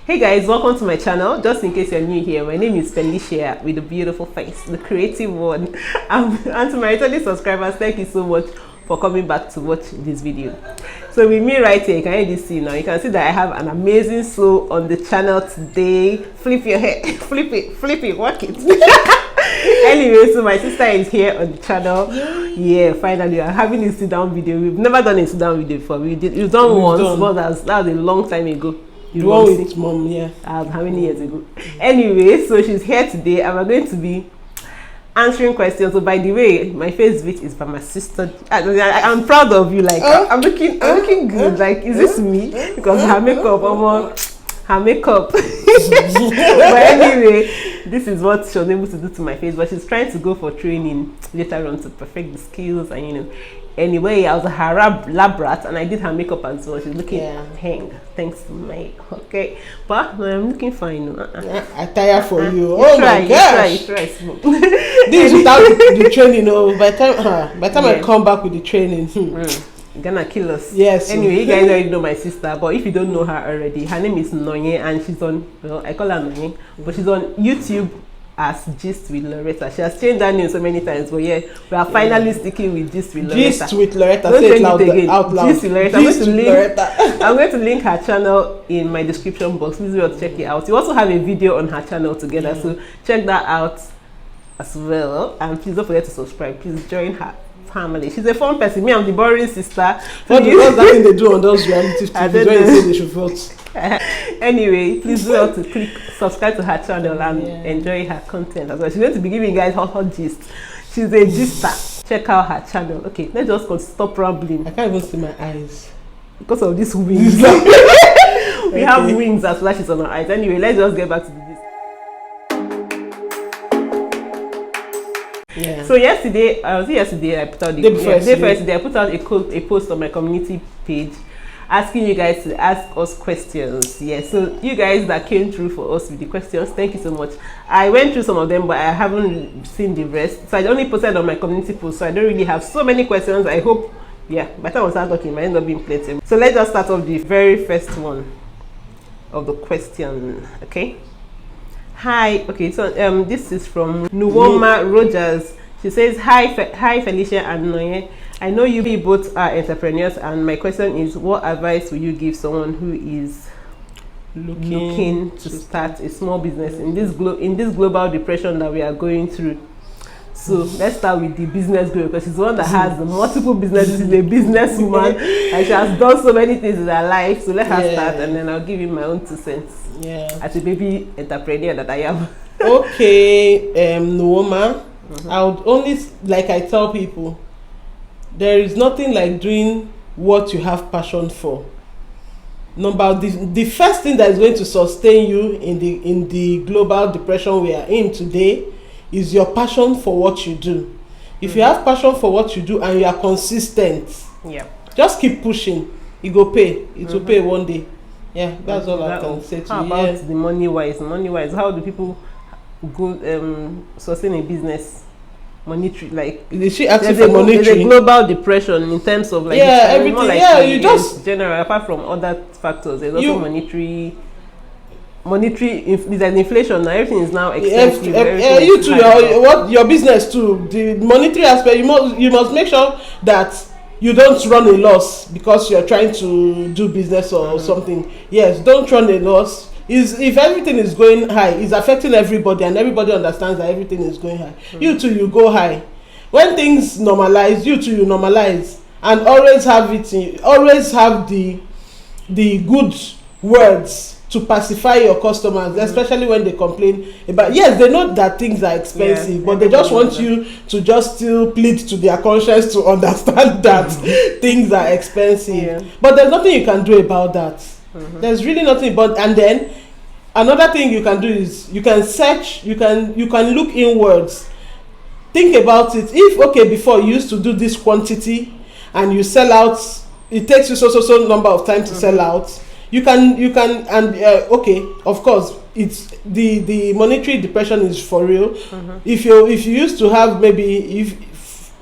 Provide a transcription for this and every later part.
Hey guys, welcome to my channel. Just in case you're new here, my name is Felicia with a beautiful face, the creative one. And to my returning subscribers, thank you so much for coming back to watch this video. So with me right here, you can already see now, you can see that I have an amazing soul on the channel today. Flip your hair, flip it, work it. Anyway, so my sister is here on the channel. Yeah, finally I'm having a sit down video. We've never done a sit down video before. We've done once, but that was a long time ago. You won with mom, yeah. How many years ago? Anyway, so she's here today and we're going to be answering questions. So by the way, my face bit is by my sister. I'm proud of you. Like I'm looking good. Like, is this me? Because her makeup. But anyway, this is what she was able to do to my face. But she's trying to go for training later on to perfect the skills and Anyway, I was her lab rat and I did her makeup as well. She's looking hang, thanks to my but I'm looking fine. I tire for you. My gosh! Try. This is without the training. By the time I come back with the training, you're gonna kill us. Yes. Anyway, you guys already know my sister, but if you don't know her already, her name is Nonye and she's on. Well, I call her Nonye, but she's on YouTube as Gist with Loretta. She has changed her name so many times, but yeah, we are finally sticking with Gist with Loretta. Gist with Loretta. Don't say change it loud, it again. Out loud. Gist with Loretta. I'm going to link her channel in my description box. Please go check it out. We also have a video on her channel together, so check that out as well. And please don't forget to subscribe. Please join her family. She's a fun person. Me, I'm the boring sister. What's that thing they do on those reality TVs when they say they should vote? Anyway, please do have to click subscribe to her channel and enjoy her content as well. She's going to be giving you guys hot gist. She's a gister. Check out her channel. Okay, let's just stop rambling. I can't even see my eyes because of these wings. We have wings as flashes on our eyes. Anyway, let's just get back to the gist. Yeah. So yesterday, I put out I put out a post on my community page asking you guys to ask us questions. Yeah, so you guys that came through for us with the questions, thank you so much. I went through some of them, but I haven't seen the rest. So I only posted on my community post, so I don't really have so many questions. I hope, by the time I start talking, it might end up being plenty. So let's just start off the very first one of the question. Okay. Hi. Okay. So this is from Nuwoma Rogers. She says, hi Felicia and Noye. I know you both are entrepreneurs, and my question is, what advice will you give someone who is looking to start a small business in this global depression that we are going through? So let's start with the business girl, because she's the one that has multiple businesses. She's a businesswoman and she has done so many things in her life. So let her start, and then I'll give you my own 2 cents. Yeah. As a baby entrepreneur that I am. Okay, Nuoma. I would only, like I tell people, there is nothing like doing what you have passion for. The first thing that is going to sustain you in the global depression we are in today is your passion for what you do. If you have passion for what you do and you are consistent, just keep pushing. It will pay. It will pay one day. Yeah, that's all I can say to you. How about the Moneywise? How do people go sustain a business? Monetary, like, is she asking for monetary? There's a global depression in terms of like everything. Like you just general, apart from other factors, there's also monetary. There's an inflation now. Everything is now expensive. You too. Your business too. The monetary aspect. You must make sure that you don't run a loss because you're trying to do business or something. Yes, don't run a loss. If everything is going high, it's affecting everybody, and everybody understands that everything is going high. You too, you go high. When things normalize, you too, you normalize, and always have the good words to pacify your customers, especially when they complain about. Yes, they know that things are expensive, but they just want you to just still plead to their conscience to understand that things are expensive. But there's nothing you can do about that. There's really nothing. And then another thing you can do is you can search. You can look inwards. Think about it. If before you used to do this quantity and you sell out, it takes you so number of time to sell out. You can of course it's the monetary depression is for real. If you used to have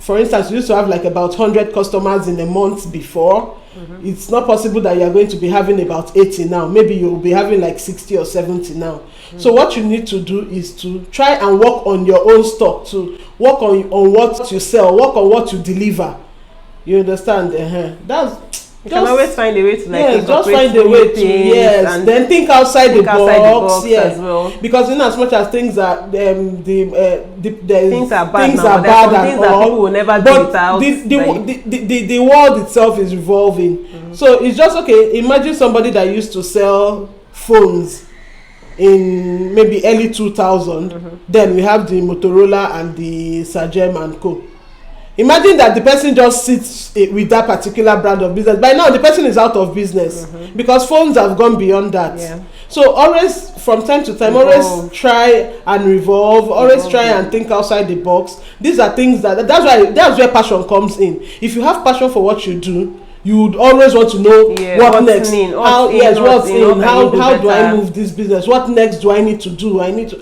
for instance, you used to have like about 100 customers in a month before, it's not possible that you are going to be having about 80 now. Maybe you'll be having like 60 or 70 now. So what you need to do is to try and work on your own stock, to work on what you sell, work on what you deliver. You understand? You can always find a way to just find a way to and then think outside the box as well. Because in as much as things are things are bad, things now, are bad some things that people will never do without. The world itself is revolving. So it's just okay. Imagine somebody that used to sell phones in maybe early 2000. Then we have the Motorola and the Sagem and Co. Imagine that the person just sits with that particular brand of business. By now, the person is out of business because phones have gone beyond that. Yeah. So always, from time to time, always try and revolve. Always try and think outside the box. These are things that's where passion comes in. If you have passion for what you do, you would always want to know what next. How do I move this business? What next do I need to do? I need to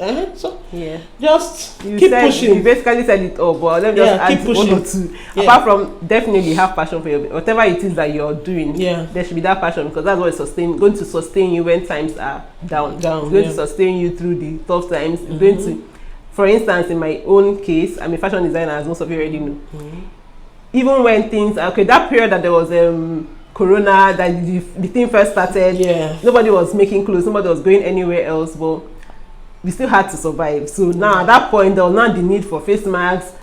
just keep pushing. You basically said it all, but let me just add one or two. Apart from definitely have passion for whatever it is that you're doing, there should be that passion, because that's what is going to sustain you when times are down. It's going to sustain you through the tough times. It's going to, for instance, in my own case, I'm a fashion designer, as most of you already know. Even when things, that period that there was corona, that the thing first started, nobody was making clothes, nobody was going anywhere else, but we still had to survive. So now at that point, there was not the need for face masks,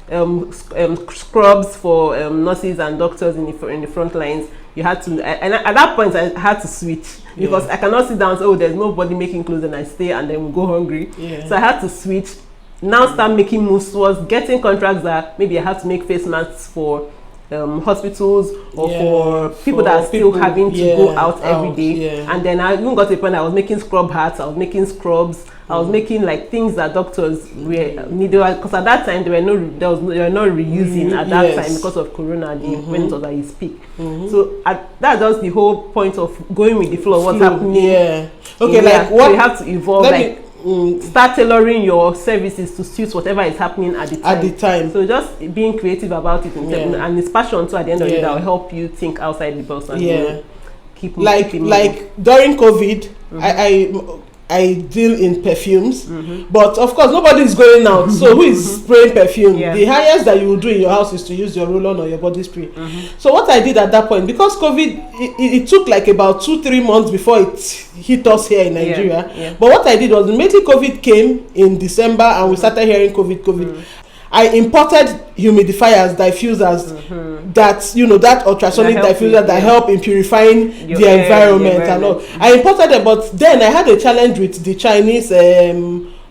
scrubs for nurses and doctors in the front lines. You had to, and at that point, I had to switch, because I cannot sit down and say, oh, there's nobody making clothes, and I stay and then we go hungry. So I had to switch. Now start making moves towards getting contracts that maybe I have to make face masks for hospitals or for people that are still having to go out every day. And then I even got to a point I was making scrub hats, I was making scrubs, I was making like things that doctors were needed, because at that time they were not reusing at that time because of corona, when it was at its peak. So that's just the whole point of going with the flow, what's happening. Okay, like what so you have to evolve, start tailoring your services to suit whatever is happening at the time. So just being creative about it, and it's passion too at the end of it that will help you think outside the box and keep like during COVID, I deal in perfumes, but of course nobody is going out. So who is spraying perfume? The highest that you will do in your house is to use your roll-on or your body spray. So what I did at that point, because COVID, it took like about 2-3 months before it hit us here in Nigeria. But what I did was, immediately COVID came in December and we started hearing COVID. I imported humidifiers, diffusers, that ultrasonic diffuser that help in purifying the environment and all. I imported it, but then I had a challenge with the Chinese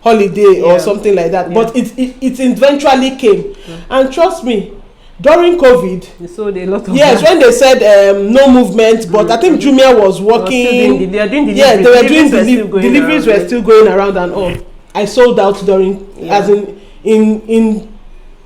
holiday or something like that. But it eventually came, and trust me, during COVID, they sold a lot of when they said no movement, but I think Jumia was working. They were doing deliveries were still going around and all. I sold out during, as in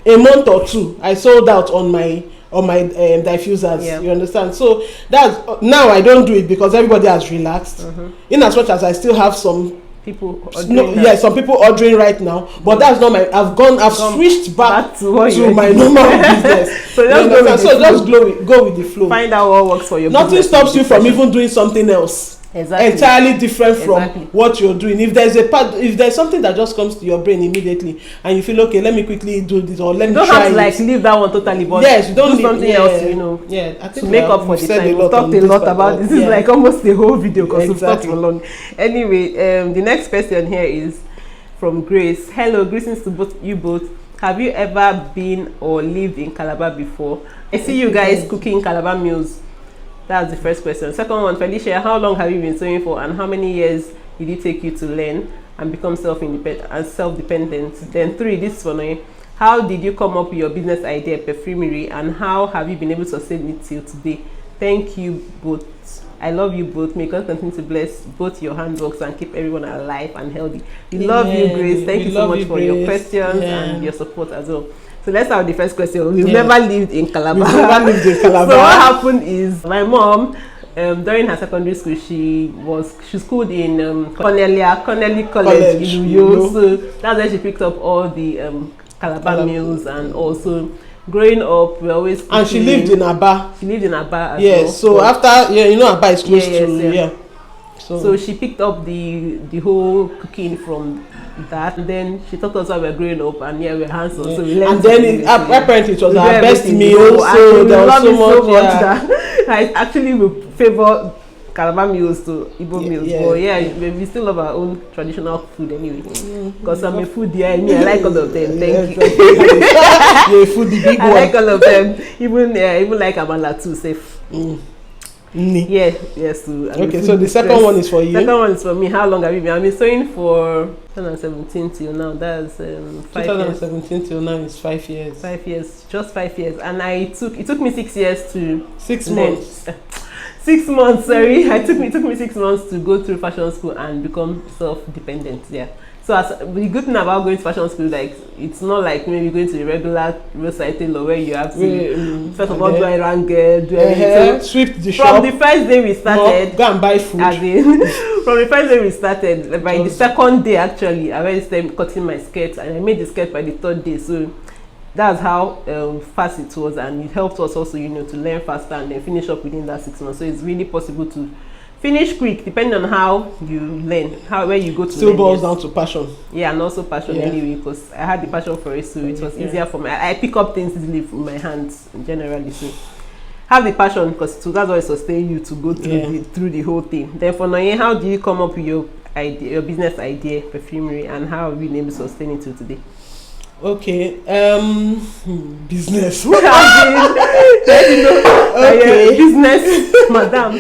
a month or two, I sold out on my diffusers. You understand? So that's now I don't do it because everybody has relaxed. In as much as I still have some people some people ordering right now, but that's not my. I've switched back to my normal business. So just go with the flow. Find out what works for your Nothing business. stops you from even doing something else. Entirely different from what you're doing. If there's something that just comes to your brain immediately and you feel, okay, let me quickly do this, or let me try it. You don't have to leave that one totally, but you don't do something else, I think to make up for the time. We've talked a lot about this. This is like almost the whole video because we've talked for long. Anyway, the next question here is from Grace. Hello, greetings to you both. Have you ever been or lived in Calabar before? I see you guys cooking Calabar meals. That's the first question. Second one, Felicia, how long have you been sewing for, and how many years did it take you to learn and become self-dependent? Then 3, this is for me. How did you come up with your business idea, perfumery, and how have you been able to sustain it till today? Thank you both. I love you both. May God continue to bless both your handworks and keep everyone alive and healthy. We love you, Grace. Thank you so much for your questions and your support as well. So let's have the first question. We've never lived in Calabar. So what happened is my mom, during her secondary school, she schooled in Connelly College in Uyo. So that's where she picked up all the Calabar meals, and also growing up, we always cooking. And she lived in Aba. She lived in Aba as yes, well. so after you know Aba is close to yeah. So she picked up the whole cooking from that, and then she taught us how we were growing up, and we're hands-on. So we learned. And then apparently it was our best meal. So there was so much that I actually will favor Calabar meals to Igbo meals. But we still love our own traditional food anyway. Because I'm a foodie, I like all of them. Thank you. You're a foodie, big one. I like all of them. Even like Amala too, safe. Yes. Okay, so the second one is for you. Second one is for me. How long have you been? I've been sewing for 2017 till now. That's 5 years. 2017 till now is 5 years. 5 years, just 5 years. And it took me 6 years to 6 months. 6 months, sorry. It took me 6 months to go through fashion school and become self-dependent. Yeah. So the good thing about going to fashion school, like it's not like maybe going to a regular roadside tailor where you have to first of all do iron girl, do everything. So sweep the shop. From the first day we started, go and buy food. From the first day we started, by the second day actually, I already started cutting my skirt, and I made the skirt by the third day. So that's how fast it was, and it helped us also, to learn faster and then finish up within that 6 months. So it's really possible to finish quick, depending on how you learn, where you go to. Still boils down to passion. Yeah, and also passion anyway, because I had the passion for it, so it was easier for me. I pick up things easily with my hands generally. So have the passion, because that's what sustain you to go through the whole thing. Then for Noye, how do you come up with your business idea, perfumery, and how have you been able to sustain it till today? Okay, business. Okay, business, madam.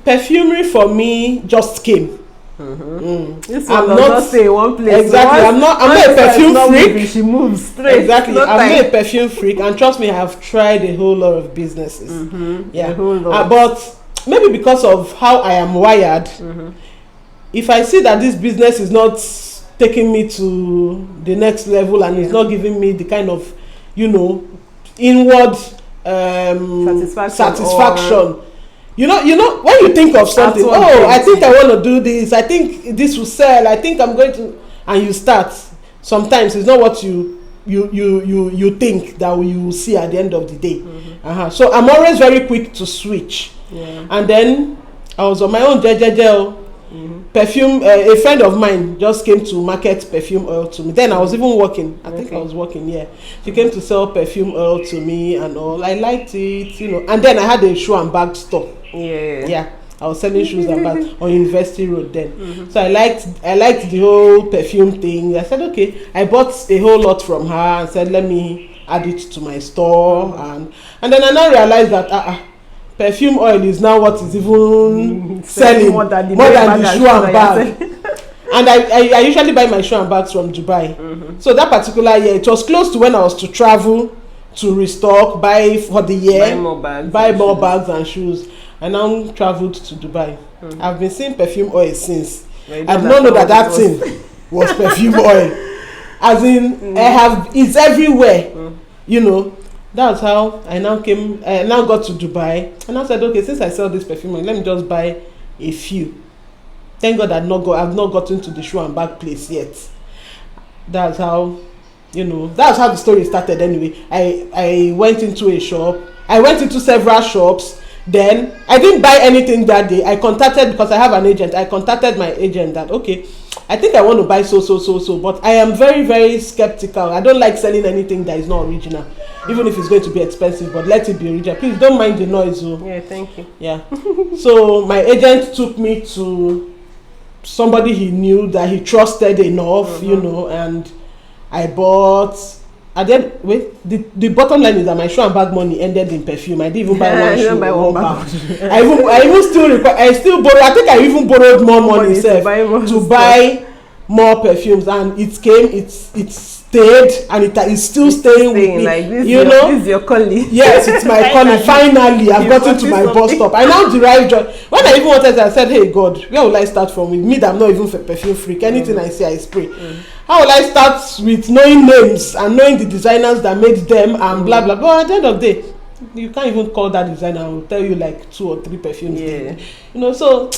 Perfumery for me just came. This one does not stay in one place. Exactly. I'm not a perfume freak. She moves straight. Exactly. I'm not a perfume freak, and trust me, I have tried a whole lot of businesses. A whole lot. But maybe because of how I am wired, if I see that this business is not taking me to the next level and it's not giving me the kind of inward satisfaction. You know when you think of something, I think I want to do this, I think this will sell, I think I'm going to, and you start, sometimes it's not what you think that you will see at the end of the day. So I'm always very quick to switch. And then I was on my own perfume. A friend of mine just came to market perfume oil to me. Then I was even working. I think I was working. She came to sell perfume oil to me and all. I liked it, And then I had a shoe and bag store. I was selling shoes and bags on University Road then. So I liked the whole perfume thing. I said, okay. I bought a whole lot from her and said, let me add it to my store. And then I now realized that perfume oil is now what is even selling more than the shoe and bag. And I usually buy my shoe and bags from Dubai. So that particular year, it was close to when I was to travel to restock, buy for the year, buy more bags and shoes. I now traveled to Dubai. I've been seeing perfume oil since. I did not know that thing was perfume oil. As in, it's everywhere, That's how I now got to Dubai, and I said, okay, since I sell this perfume, let me just buy a few. Thank God I've not gotten to the shoe and bag place yet. That's how, that's how the story started anyway. I went into a shop. I went into several shops. Then I didn't buy anything that day. I contacted, because I have an agent. I contacted my agent that, okay, I think I want to buy so, but I am very, very skeptical. I don't like selling anything that is not original, even if it's going to be expensive, but let it be original. Please don't mind the noise. Yeah, thank you. Yeah. So my agent took me to somebody he knew that he trusted enough, and I bought. And then the bottom line is that my shoe and bag money ended in perfume. I didn't even buy one shoe, one bag. I still borrow. I think I even borrowed more money to buy more perfumes, and it came. It stayed, and it is still staying with me. Like this, this is your calling. Yes, it's my calling. Finally, I've gotten to my bus stop. I now derive joy. When I even wanted, I said, "Hey God, where will I start from? With me, that I'm not even a perfume freak. Anything I see, I spray." How will I start with knowing names and knowing the designers that made them and blah blah blah? At the end of the day, you can't even call that designer. I will tell you like 2 or 3 perfumes. So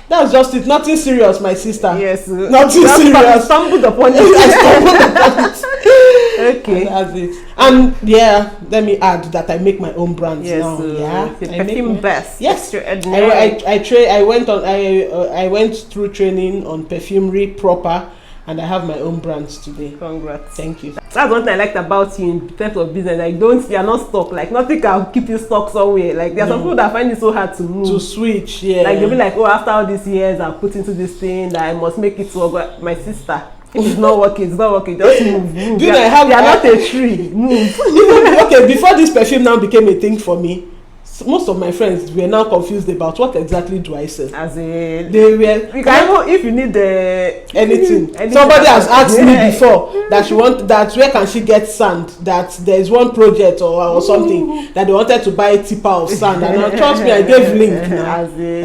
that's just it. Nothing serious, my sister. Yes. Nothing serious. Stumbled upon it. I stumbled upon it. Okay. That's it. And yeah, let me add that I make my own brands now. So Yeah, the perfume best. Yes, I went through training on perfumery proper, and I have my own brands today. Congrats. Thank you. That's one thing I liked about you in terms of business. Like, you're not stuck. Like, nothing can keep you stuck somewhere. Like, there are some people that find it so hard to move. To switch, yeah. Like, they'll be like, oh, after all these years I've put into this thing that I must make it work. My sister, if it's not working, it's not working. Just move. You're not a tree. Move. Okay, before this perfume now became a thing for me, most of my friends were now confused about what exactly do I sell. As in, they were. You can even, if you need anything. Somebody has asked me before that where can she get sand? That there is one project or something that they wanted to buy a tipper of sand. And trust me, I gave link now. As a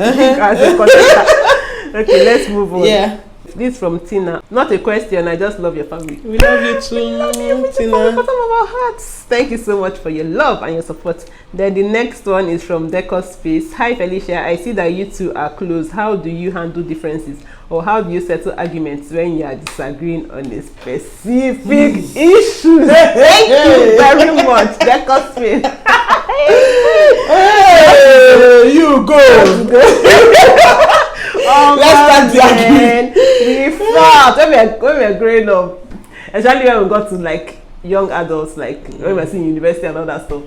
okay, let's move on. Yeah. This from Tina. Not a question. I just love your family. We love you too, Tina. From the bottom of our hearts. Thank you so much for your love and your support. Then the next one is from Decor Space. Hi Felicia, I see that you two are close. How do you handle differences, or how do you settle arguments when you are disagreeing on a specific issue? Thank you very much, Decor Space. Hey, you go. Oh, let's start the argument. We fought when we were growing up, especially when we got to like young adults, like when we were in university and all that stuff.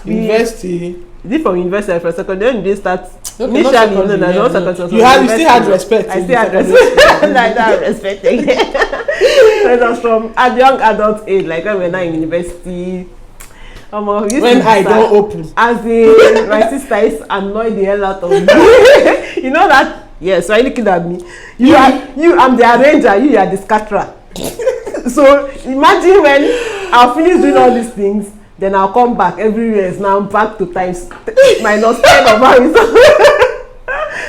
University? Is it from university for a second? Then you didn't start. Okay, initially, no, you still had respect. I still had respect. Like that respect again. So it was from a young adult age, like when we were not in university. When I don't open. As in, my sister is annoyed the hell out of me. You know that? Yes, why are you looking at me? I'm the arranger, you are the scatterer. So imagine when I'll finish doing all these things, then I'll come back everywhere. Is now back to times minus 10 of how.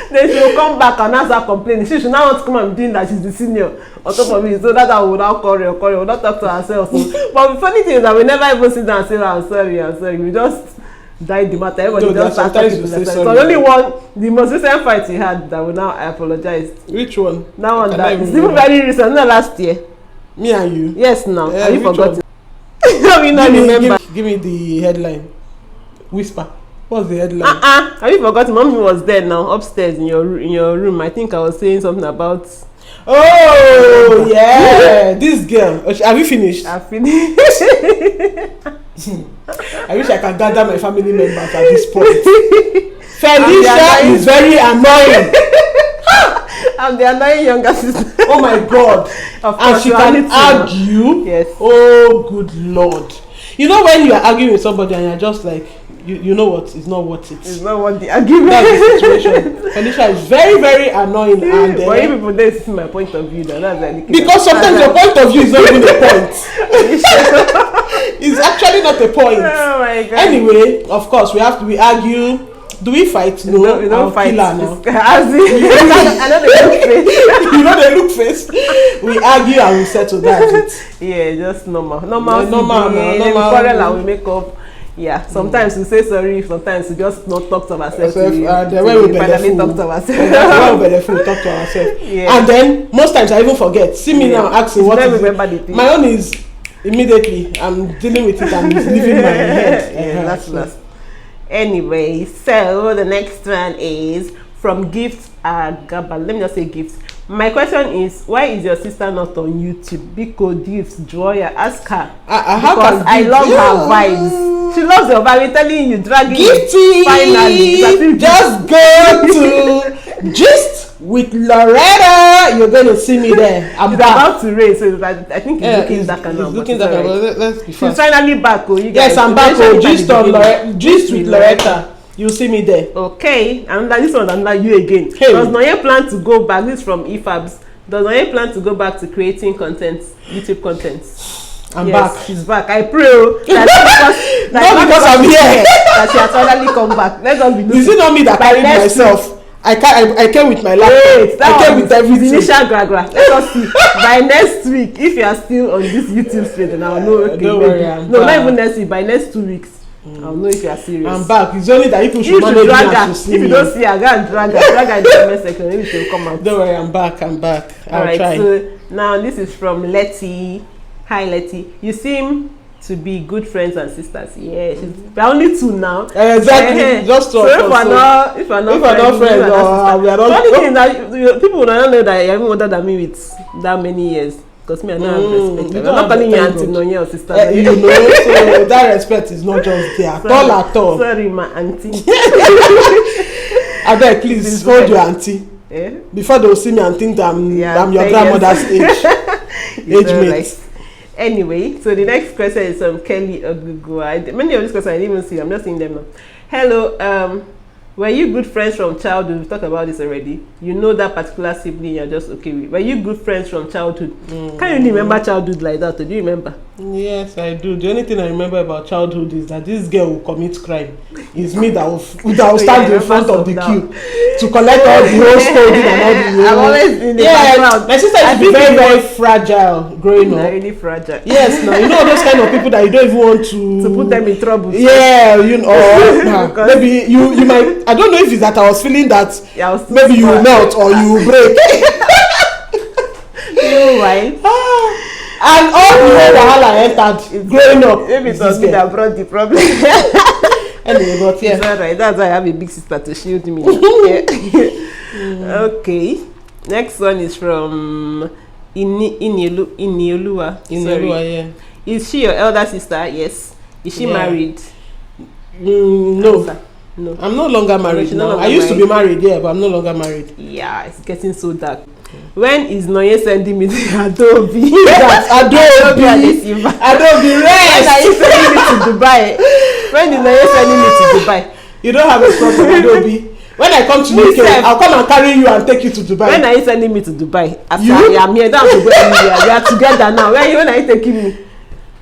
Then she will come back and answer complaining. She should now want to come and doing that she's the senior on top of me. So that I will now call her, we will not talk to ourselves. So, but the funny thing is that we never even sit down and say, I'm sorry. We just died the matter. Everybody just started talking to themselves. So only one, the most recent fight we had that we now I apologized. Which one? That one that is even very recent, not last year. Me and you? Yes, now. Have you forgotten? Give me the headline. Whisper. What's the headline? Have you forgotten? Mommy was there now, upstairs in your room. I think I was saying something about. Oh yeah, this girl. Have you finished? I've finished. I wish I could gather my family members at this point. Felicia is very annoying. I'm the annoying younger sister. Oh my god. And she can argue. Yes. Oh good lord. You know when you are arguing with somebody and you're just like, you know what? It's not worth it. It's not worth the argument. That's the situation. Felicia is very, very annoying. And but if people don't see my point of view, that's like because sometimes your point of view is not even a point. It's actually not a point. Oh my god. Anyway, of course, we argue. Do we fight? No, we don't fight. Kill her now. I know they look face. You know they look face. We argue and we settle. That's it. Yeah, just normal. Normal. We quarrel and we make up. Yeah, sometimes we say sorry, sometimes we just not talk to ourselves. Then when we finally talk to ourselves. Talk to ourselves. Yeah. And then most times I even forget. See me now asking what is it. My own is immediately. I'm dealing with it and it's leaving my head. Yeah, that's. Anyway, so the next one is from Gifts Agaba. Let me just say Gifts. My question is, why is your sister not on YouTube? Because Gifts, Joya, ask her. Because I love her vibes. She loves your vibe. I'm telling you, dragging Gifty, finally. Just go to Gist with Loretta. You're going to see me there. I'm back. About to raise, so I think he's looking darker now. He's looking darker. Let's be fast. She's finally back. Oh, you guys. Yes, I'm back. Oh, Gist with Loretta. You'll see me there. Okay, and this one, I'm like you again. Hey. Does Noye plan to go back? This is from EFABs. Does Noye plan to go back to creating content, YouTube content? I'm back. She's back. I pray that not because I'm here. That she has finally come back. Let us be. Is it not me that carried myself? I came with my laptop. I came with everything. Initial gragra. Let us see. By next week, if you are still on this YouTube stream, then I'll know. Okay, don't worry, not even next week. By next 2 weeks. I'll know if you are serious. I'm back. It's only that people should manage me to see me. If you don't see her, go and drag her in the comment section. Maybe she'll come out. Don't worry, I'm back. I'll try. So now this is from Letty. Hi Letty, you seem to be good friends and sisters. Yeah, we're only two now. Exactly. Just so if we're not friends, we are not. Funny thing that people will not know that you're even older than me with that many years. Because me, I don't have respect. I'm not calling you auntie, no, your sister. You know, so that respect is not just there at all. Sorry, my auntie. I beg, please hold your auntie. Yeah? Before they will see me and think that I'm your grandmother's age mate. Right. Anyway, so the next question is from Kelly Ogugu. Many of these questions I didn't even see. I'm just seeing them now. Hello, were you good friends from childhood? We've talked about this already. You know that particular sibling you're just okay with. Were you good friends from childhood? Can you remember childhood like that? Or do you remember? Yes, I do. The only thing I remember about childhood is that this girl will commit crime. It's me that will stand in front of the queue to collect all the whole scolding and all the I'm always in the background. My sister is very, very fragile growing up. Really fragile. Yes, now you know those kind of people that you don't even want to put them in trouble. Yeah, you know, maybe you might. I don't know if it's that I was feeling that maybe you will melt or you will break. You right. And all the whole wahala entered growing up. Maybe it was me that brought the problem. Anyway, but yeah. It's alright. That's why I have a big sister to shield me. Okay. Next one is from Inioluwa. Yeah. Is she your elder sister? Yes. Is she married? No. No. I'm no longer married now. I used to be married, but I'm no longer married. Yeah, it's getting so dark. When is Noye sending me to Adobe? Adobe rest. When are you sending me to Dubai? When is Noye sending me to Dubai? You don't have a spot for Adobe. When I come to UK, I'll come and carry you and take you to Dubai. When are you sending me to Dubai? I'm here. Don't have to go anywhere. We are together now. When are you taking me?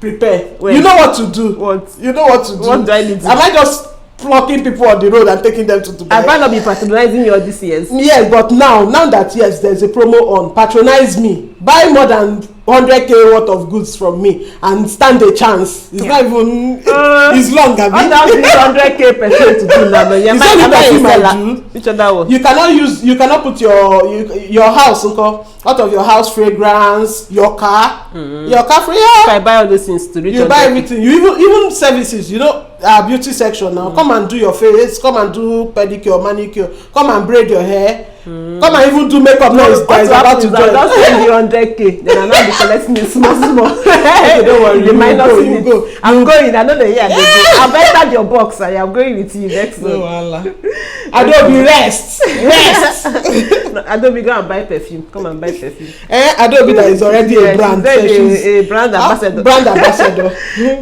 Prepare. When? You know what to do. What? You know what to do. What do I need to do? Am I just plucking people on the road and taking them to Dubai? I might not be patronizing you all these years. Yes, but now that there's a promo on, patronize me. Buy more than 100k worth of goods from me and stand a chance. It's not even it's long, Abi. 100k percent to do now. Which other one? You cannot put your house out of your house fragrance, your car free. If I buy all those things to reach, you buy everything. You even services, our beauty section now. Come and do your face, come and do pedicure, manicure, come and braid your hair. Come and even do makeup now. Is about to join. Just spend the 100k, then I'm not be collecting it small. Okay, don't worry. You go. I'm going. I know the year. I've entered your box. I am going with you next month. Adobe rest. Adobe, go and buy perfume. Come and buy perfume. Adobe that is already a brand. A brand ambassador. Brand ambassador.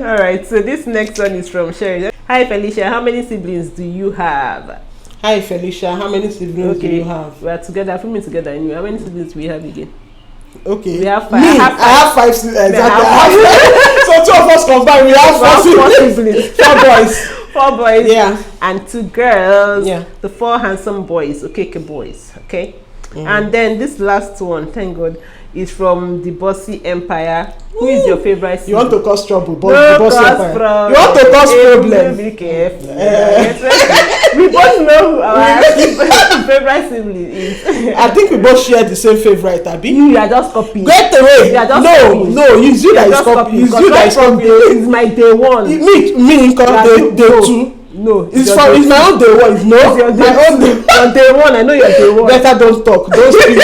All right. So this next one is from Sherry. Hi Felicia, how many siblings do you have? Hi Felicia, how many siblings do you have? We are together, put me together anyway. How many siblings do we have again? Okay. We have 5. I have 5 siblings. Exactly. So 2 of us combined, we have 4 siblings. 4 boys. 4 boys. Yeah. And 2 girls. Yeah. The 4 handsome boys, okay, boys. Okay. And then this last one, thank God, is from the Bossy Empire. Who is your favorite sibling? You want to cause trouble, but no the Bossy Empire. You want to cause problem. Be careful. We both know who our favorite sibling is. I think we both share the same favorite, Abi. You are just copying. Get away. No, it's you that is copying. It's you that is copying. It's my day one. Me, day 2. No, it's my own day 1. No, it's your my own day. Your day 1. I know your day 1. Better don't talk. Don't speak.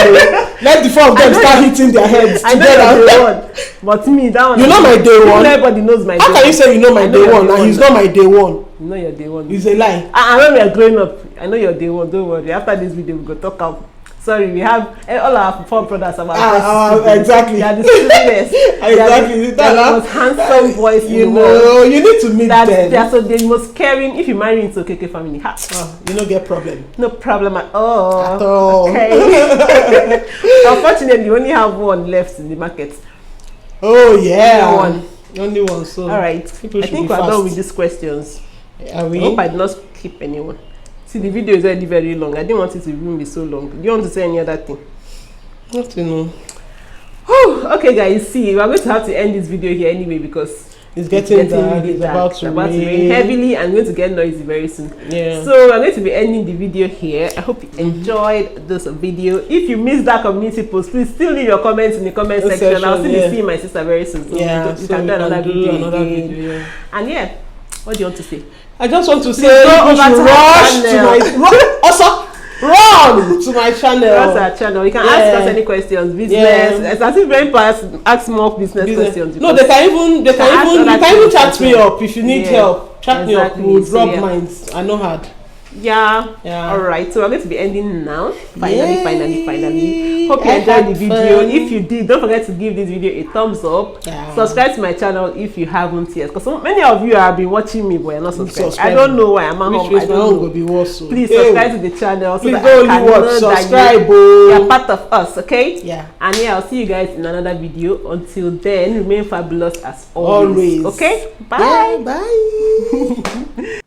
Let the 4 of them start hitting their heads together. I know your day 1. But me, that one. You know my day 1. Everybody knows my day 1. How can you say you know my day 1 and he's not my day 1? You know your day 1. It's a lie. And when we are growing up, I know your day 1. Don't worry. After this video, we go talk out. Sorry, we have all our 4 brothers. Exactly. They are the silliest. Exactly. They are the most handsome boys in the world. You need to meet them. They are so the most caring. If you marry into a KK family, you don't get problem. No problem at all. At all. Okay. Unfortunately, we only have 1 left in the market. Oh yeah. Only one. So all right. I think we're done with these questions. Are we? I hope I did not skip anyone. See, the video is already very long. I didn't want it to even be so long. Do you want to say any other thing? Nothing. Okay, guys. See, we're going to have to end this video here anyway because It's getting dark. Really It's dark. about to rain heavily and going to get noisy very soon. Yeah. So I'm going to be ending the video here. I hope you enjoyed this video. If you missed that community post, please still leave your comments in the comment section. I'll still be seeing my sister very soon. So we can do another video. And yeah, what do you want to say? I just want to say you should rush to my also run to my channel. That's our channel. You can ask us any questions. Business. It's as if very fast. Ask more business questions. No, you can even chat me up if you need help. Chat me up. We'll drop minds. I know hard. Yeah. All right. So I'm going to be ending now. Finally. Hope you enjoyed the video. If you did, don't forget to give this video a thumbs up. Subscribe to my channel if you haven't yet. Because many of you have been watching me, but you're not subscribed. I don't know why. I'm at home. I don't know. Please subscribe to the channel. Please don't only watch. Subscribe. You're part of us, okay? Yeah. And yeah, I'll see you guys in another video. Until then, remain fabulous as always. Okay? Bye. Bye.